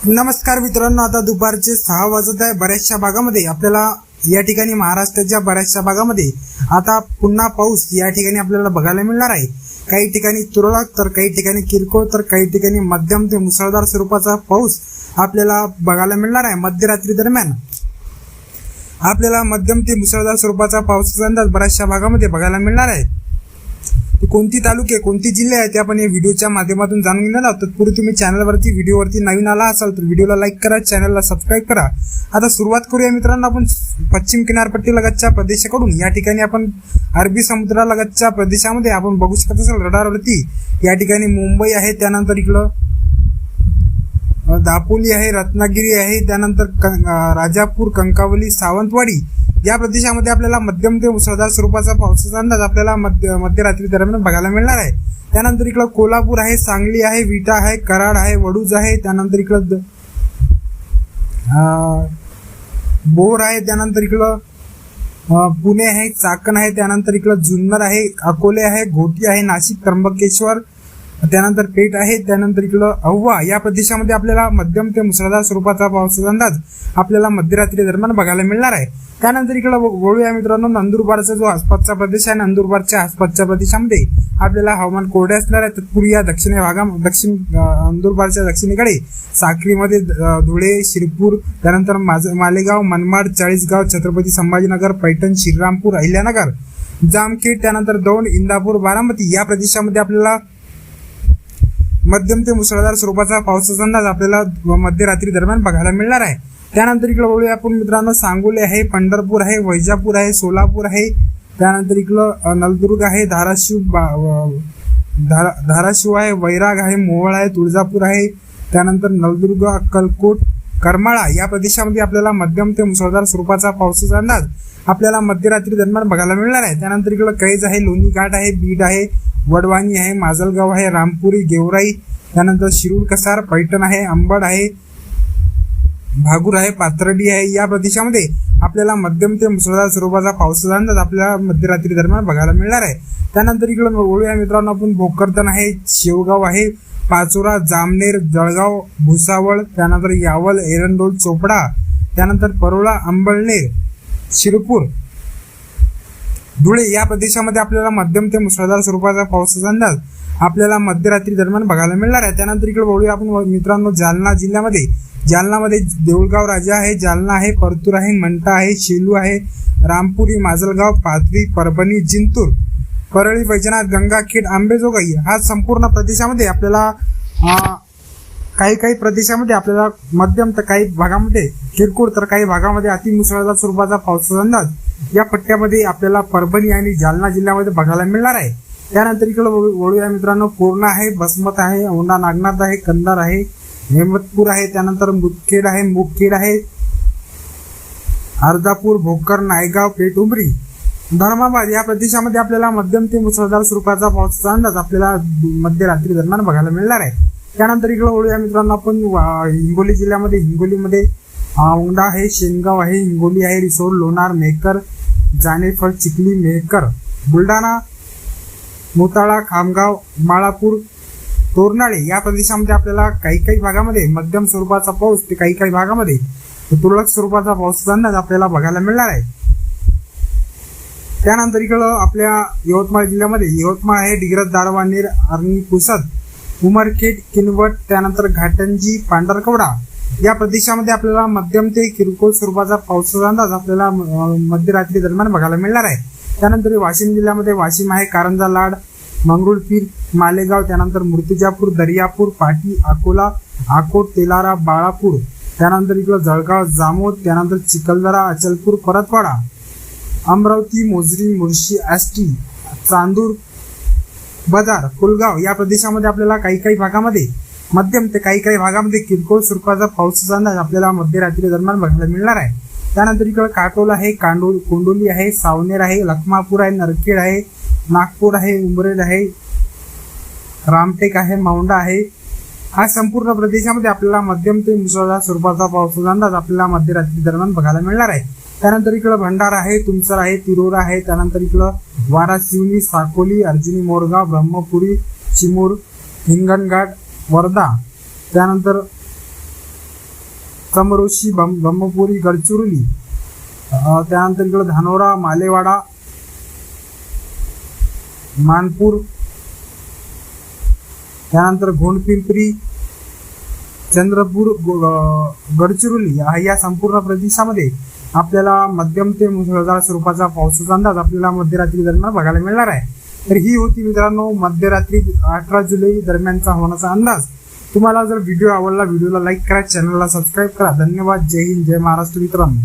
नमस्कार मित्रांनो, आता दुपारचे 6 वाजत आहे. बऱ्याचशा भागामध्ये आपल्याला या ठिकाणी महाराष्ट्राच्या बऱ्याचशा भागामध्ये आता पुन्हा पाऊस या ठिकाणी आपल्याला बघायला मिळणार आहे. काही ठिकाणी तुरळक तर काही ठिकाणी किरकोळ तर काही ठिकाणी मध्यम ते मुसळधार स्वरूपाचा पाऊस आपल्याला बघायला मिळणार आहे. मध्यरात्री दरम्यान आपल्याला मध्यम ते मुसळधार स्वरूपाचा पावसाचा अंदाज बऱ्याचशा भागामध्ये बघायला मिळणार आहे. कोणती तालुके कोणती जिल्हे आहेत ते आपण या व्हिडिओच्या माध्यमातून जाणून घेणार आहोत. तत्पूर्वी तुम्ही चॅनलवरती व्हिडिओवरती नवीन आला असाल तर व्हिडिओला लाईक करा, चॅनलला सबस्क्राईब करा. आता सुरुवात करूया मित्रांनो. आपण पश्चिम किनारपट्टीलगतच्या प्रदेशाकडून या ठिकाणी आपण अरबी समुद्रालगतच्या प्रदेशामध्ये आपण बघू शकत असाल रडारवरती या ठिकाणी मुंबई आहे, त्यानंतर इकडं दापोली आहे, रत्नागिरी आहे, त्यानंतर राजापूर, कंकावली, सावंतवाडी या प्रदेशामध्ये आपल्याला मध्यम ते मुसळधार स्वरूपाचा पावसाचा अंदाज आपल्याला मध्यरात्री दरम्यान बघायला मिळणार आहे. त्यानंतर इकडं कोल्हापूर आहे, सांगली आहे, विटा आहे, कराड आहे, वडूज आहे, त्यानंतर इकडं बोर आहे, त्यानंतर इकडं पुणे आहे, चाकण आहे, त्यानंतर इकडं जुन्नर आहे, अकोले आहे, घोटी आहे, नाशिक, त्र्यंबकेश्वर, त्यानंतर पेठ आहे, त्यानंतर इकडं अव्वा या प्रदेशामध्ये आपल्याला मध्यम ते मुसळधार स्वरूपाचा पावसाचा अंदाज आपल्याला मध्यरात्री दरम्यान बघायला मिळणार आहे. त्यानंतर इकडं वळूया मित्रांनो. नंदुरबारचा जो आसपासचा प्रदेश आहे, नंदुरबारच्या आसपासच्या प्रदेशामध्ये आपल्याला हवामान कोरडे असणार आहे. तत्पूर्वी या दक्षिण नंदुरबारच्या दक्षिणेकडे साक्रीमध्ये धुळे, शिरपूर, त्यानंतर मालेगाव, मनमाड, चाळीसगाव, छत्रपती संभाजीनगर, पैठण, श्रीरामपूर, अहिल्यानगर, जामखेड, त्यानंतर दौंड, इंदापूर, बारामती या प्रदेशामध्ये आपल्याला मध्यम ते मुसळधार स्वरूपाचा पावसाचा अंदाज आपल्याला मध्यरात्री दरम्यान बघायला मिळणार आहे. त्यानंतर इकडं वळूया आपण मित्रांनो. सांगोली आहे, पंढरपूर आहे, वैजापूर आहे, सोलापूर आहे, त्यानंतर इकडं नलदुर्ग आहे, धाराशिव आहे, वैराग आहे, मोहोळ आहे, तुळजापूर आहे, त्यानंतर नलदुर्ग, अक्कलकोट, करमाळा या प्रदेशामध्ये आपल्याला मध्यम ते मुसळधार स्वरूपाचा पावसाचा अंदाज आपल्याला मध्यरात्री दरम्यान बघायला मिळणार आहे. त्यानंतर इकडं कैज आहे, लोणी घाट आहे, बीड आहे, वडवाणी आहे, माजलगाव आहे, रामपुरी, गेवराई, त्यानंतर शिरूर, कसार, पैठण आहे, अंबड आहे, भागूर आहे, पाथर्डी आहे या प्रदेशामध्ये आपल्याला मध्यम ते मुसळधार स्वरूपाचा पावसाचा अंदाज आपल्याला मध्यरात्री दरम्यान बघायला मिळणार आहे. त्यानंतर इकडं वळूया मित्रांनो आपण. भोकरदन आहे, शेवगाव आहे, पाचोरा, जामनेर, जळगाव, भुसावळ, त्यानंतर यावल, एरंडोल, चोपडा, त्यानंतर परोळा, अंबळनेर, शिरपूर, धुळे या प्रदेशामध्ये आपल्याला मध्यम ते मुसळधार स्वरूपाचा पावसाचा अंदाज आपल्याला मध्यरात्री दरम्यान बघायला मिळणार आहे. त्यानंतर इकडे वळूया आपण मित्रांनो. जालनामध्ये देऊळगाव राजा आहे, जालना आहे, परतूर आहे, मंठा आहे, शेलू आहे, रामपुरी, माजलगाव, पाथरी, परभणी, जिंतूर, परळी, वैजनाथ, गंगाखेड, आंबेजोगाई हा संपूर्ण प्रदेशामध्ये आपल्याला काही प्रदेशामध्ये आपल्याला मध्यम तर काही भागामध्ये किरकोळ तर काही भागामध्ये अतिमुसळधार स्वरूपाचा पावसाचा अंदाज या पट्ट्यामध्ये आपल्याला परभणी आणि जालना जिल्ह्यामध्ये बघायला मिळणार आहे. त्यानंतर इकडे वळूया मित्रांनो. पूर्णा आहे, बसमत आहे, औंढा नागनाथ आहे, कंधार आहे, हेमतपूर आहे, त्यानंतर मुदखेड आहे, मुखेड आहे, अर्धापूर, भोकर, नायगाव, पेठ, उमरी, धर्माबाद या प्रदेशामध्ये आपल्याला मध्यम ते मुसळधार स्वरूपाचा पावसाचा अंदाज आपल्याला मध्यरात्री दरम्यान बघायला मिळणार आहे. त्यानंतर इकडे वळूया मित्रांनो आपण. हिंगोलीमध्ये औंढा आहे, शेनगाव आहे, हिंगोली आहे, रिसोड, लोणार, मेहकर, जानेफळ, चिखली, मेहकर, बुलढाणा, मोताळा, खामगाव, माळापूर, तोरनाळे या प्रदेशामध्ये आपल्याला काही भागामध्ये मध्यम स्वरूपाचा पाऊस ते काही भागामध्ये तुरळक स्वरूपाचा पावसाचा अंदाज आपल्याला बघायला मिळणार आहे. त्यानंतर इकडं आपल्या यवतमाळ जिल्ह्यामध्ये यवतमाळ आहे, डिग्रज, दारवानेर, आर्णी, पुसद, उमरखेड, किनवट, त्यानंतर घाटंजी, पांढरकवडा या प्रदेशामध्ये आपल्याला मध्यम ते किरकोळ स्वरूपाचा पावसाचा अंदाज आपल्याला मध्यरात्री दरम्यान बघायला मिळणार आहे. त्यानंतर वाशिम जिल्ह्यामध्ये वाशिम आहे, कारंजा, लाड, मंगरुळपीर, मालेगाव, त्यानंतर मूर्तिजापूर, दर्यापूर, पाटी, अकोला, आकोट, तेलारा, बाळापूर, त्यानंतर इकडं जळगाव, जामोद, त्यानंतर चिखलदरा, अचलपूर, परतवाडा, अमरावती, मोजरी, मुळशी, आष्टी, चांदूर, बदार, कुलगाव या प्रदेशामध्ये आपल्याला काही भागामध्ये मध्यम ते काही भागामध्ये किरकोळ स्वरूपाचा पावसाचा अंदाज आपल्याला मध्यरात्री दरम्यान बघायला मिळणार आहे. त्यानंतर इकडं काटोल आहे, कोंडोली आहे, सावनेर आहे, लखमापूर आहे, नरखेड आहे, नागपूर आहे, उमरेड आहे, रामटेक आहे, मौंडा आहे हा संपूर्ण प्रदेशामध्ये आपल्याला मध्यम ते मुसळधार स्वरूपाचा पावसाचा अंदाज आपल्याला मध्यरात्री दरम्यान बघायला मिळणार आहे. त्यानंतर इकडं भंडारा आहे, तुमसर आहे, तिरोरा आहे, त्यानंतर इकडं वारा, शिवनी, साकोली, अर्जुनी, मोरगाव, ब्रह्मपुरी, चिमूर, हिंगणघाट, वर्धा, त्यानंतर चमरोशी, ब्रह्मपुरी, गडचिरोली, त्यानंतर इकडे धानोरा, मालेवाडा, मानपूर, त्यानंतर गोंडपिंपरी, चंद्रपूर, गडचिरोली या संपूर्ण प्रदेशामध्ये आपल्याला मध्यम ते मुसळधार स्वरूपाचा पावसाचा अंदाज आपल्याला मध्यरात्री दरम्यान बघायला मिळणार आहे. तर ही होती मित्रांनो मध्यरात्री 18 जुलै दरम्यानचा हवामानाचा अंदाज. तुम्हाला जर व्हिडिओ आवडला, व्हिडिओला लाईक करा, चॅनलला सबस्क्राईब करा. धन्यवाद. जय हिंद, जय महाराष्ट्र मित्रांनो.